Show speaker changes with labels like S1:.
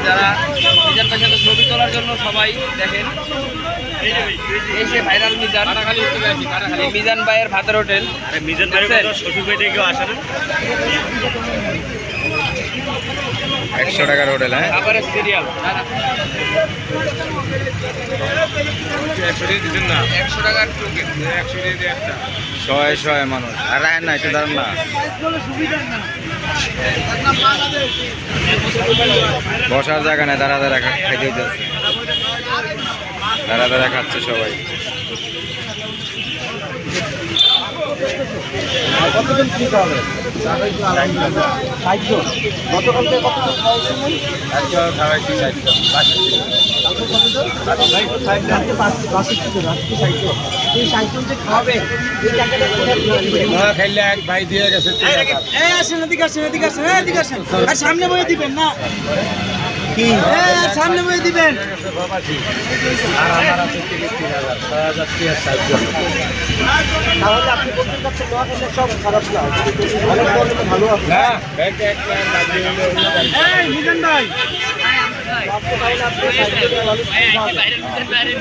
S1: যারা মিজান ভাইয়ের সাথে ছবি তোলার জন্য সবাই দেখেন এই সে ভাইরাল মিজান। এই মিজান ভাইয়ের ভাতের হোটেল।
S2: মিজান ভাইয়ের শ্বশুর বাড়ি থেকে কেউ আসে না।
S3: 100 টাকার হোটেল। হ্যাঁ,
S1: খাবারের সিরিয়াল 100 টাকার টোকেন। 100 দিয়ে একটা
S3: শয়ে শয়ে মানুষ। আর রাখেন না, একটু দাঁড়ান না, বসার জায়গা নেই, দাঁড়া দাঁড়া খাইতে হইতেছে, দাঁড়া দাঁড়া খাচ্ছে সবাই।
S4: কতজন কি খাবে? গতকালকে কতজন খাওয়াইছিলেন? খাবে
S3: খাইলে এক ভাই দিয়ে গেছে।
S4: সামনে বয়ে দিবেন না, কি সামনে বয়ে দিবেন।
S3: আর আমার আছে 30,000
S4: তাহলে আপনি বলতে চাচ্ছেন নোয়া খেলে সব খারাপ না, অনেক ভালো আছে না। মিজান ভাই
S1: বাইরে